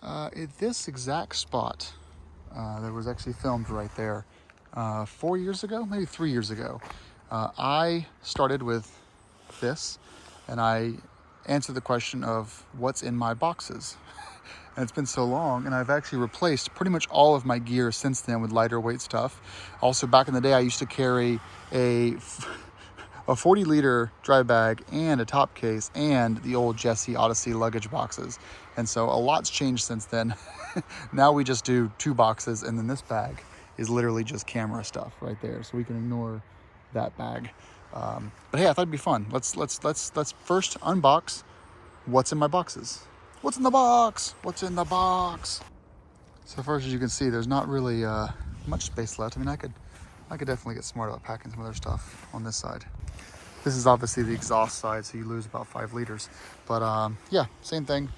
At this exact spot, that was actually filmed right there 4 years ago, maybe 3 years ago. I started with this and I answered the question of what's in my boxes. And it's been so long, and I've actually replaced pretty much all of my gear since then with lighter weight stuff. Also, back in the day, I used to carry a 40-liter dry bag and a top case and the old Jesse Odyssey luggage boxes. And so a lot's changed since then. Now we just do 2 boxes, and then this bag is literally just camera stuff right there. So we can ignore that bag. But hey, I thought it'd be fun. Let's first unbox what's in my boxes. What's in the box? What's in the box? So far, as you can see, there's not really much space left. I mean, I could definitely get smart about packing some other stuff on this side. This is obviously the exhaust side, so you lose about 5 liters. But yeah, same thing.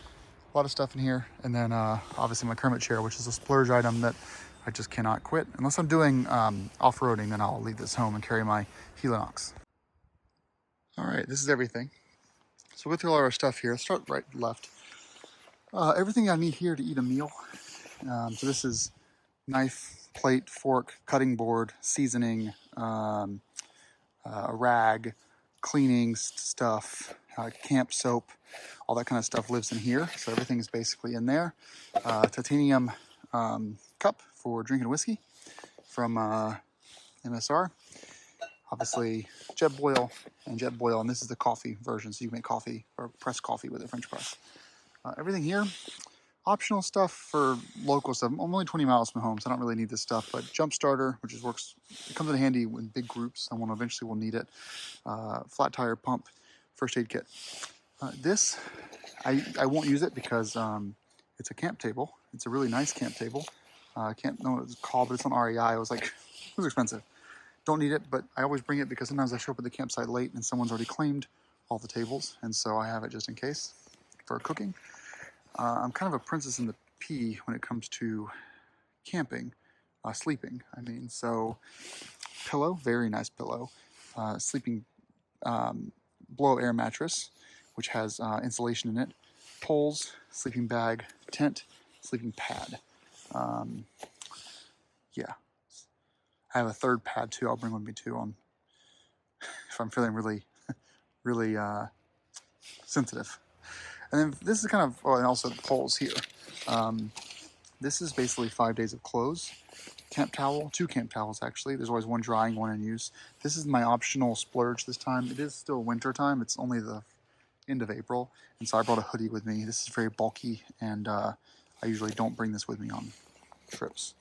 A lot of stuff in here. And then obviously my Kermit chair, which is a splurge item that I just cannot quit. Unless I'm doing off-roading, then I'll leave this home and carry my Helinox. All right, this is everything. So we'll go through all our stuff here. Let's start right left. Everything I need here to eat a meal. So this is knife, plate, fork, cutting board, seasoning, a rag, cleaning stuff, camp soap, all that kind of stuff lives in here. So everything is basically in there. Titanium cup for drinking whiskey from MSR. Obviously Jetboil, and this is the coffee version, so you can make coffee or press coffee with a French press. Everything here, optional stuff for local stuff. I'm only 20 miles from home, so I don't really need this stuff, but jump starter, which works, it comes in handy in big groups. Someone eventually will need it. Flat tire pump, first aid kit. This, I won't use it because it's a camp table. It's a really nice camp table. I can't know what it's called, but it's on REI. It was expensive. Don't need it, but I always bring it because sometimes I show up at the campsite late and someone's already claimed all the tables, and so I have it just in case for cooking. I'm kind of a princess in the pea when it comes to camping, sleeping. I mean, so pillow, very nice pillow, sleeping blow air mattress, which has insulation in it, poles, sleeping bag, tent, sleeping pad. Yeah. I have a third pad too. I'll bring with me too on if I'm feeling really, really sensitive. And then this is kind of, oh, and also the poles here. This is basically 5 days of clothes. Camp towel, 2 camp towels actually. There's always one drying, one in use. This is my optional splurge this time. It is still winter time. It's only the end of April, and so I brought a hoodie with me. This is very bulky, and I usually don't bring this with me on trips.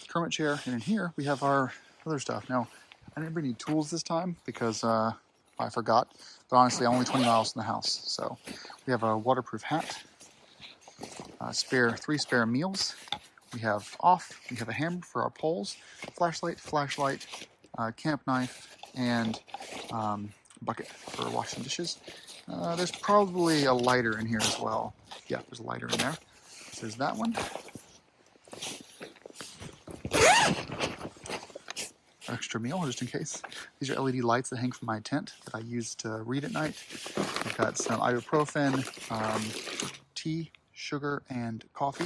Kermit chair, and in here we have our other stuff. Now, I didn't bring any tools this time because I forgot, but honestly, I'm only 20 miles from the house. So we have a waterproof hat, 3 spare meals. We have we have a hammer for our poles, flashlight, camp knife, and bucket for washing dishes. There's probably a lighter in here as well. Yeah, there's a lighter in there. So there's that one. Extra meal, just in case. These are LED lights that hang from my tent that I use to read at night. I've got some ibuprofen, tea, sugar, and coffee,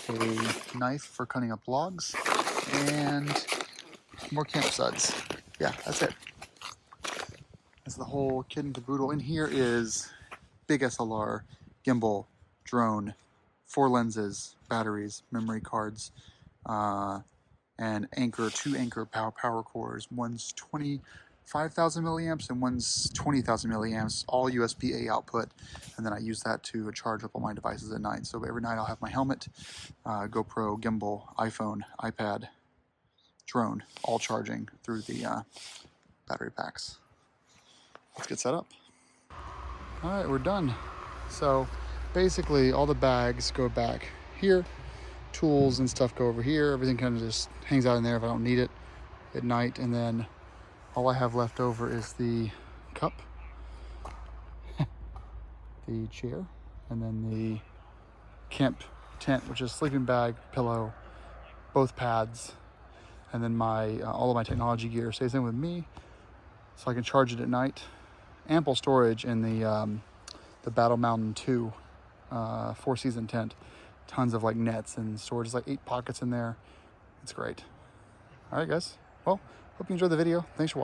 a knife for cutting up logs, and more camp suds. Yeah, that's it. That's the whole kit and caboodle. In here is big SLR, gimbal, drone, 4 lenses, batteries, memory cards, and 2 anchor power cores. One's 25,000 milliamps and one's 20,000 milliamps, all USB-A output. And then I use that to charge up all my devices at night. So every night I'll have my helmet, GoPro, gimbal, iPhone, iPad, drone, all charging through the battery packs. Let's get set up. All right, we're done. So basically all the bags go back here. Tools and stuff go over here. Everything kind of just hangs out in there if I don't need it at night. And then all I have left over is the cup, the chair, and then the camp tent, which is sleeping bag, pillow, both pads, and then my all of my technology gear stays in with me so I can charge it at night. Ample storage in the Battle Mountain 2 4-season tent. Tons of like nets and storage, like 8 pockets in there. It's great. All right, guys. Well, hope you enjoyed the video. Thanks for watching.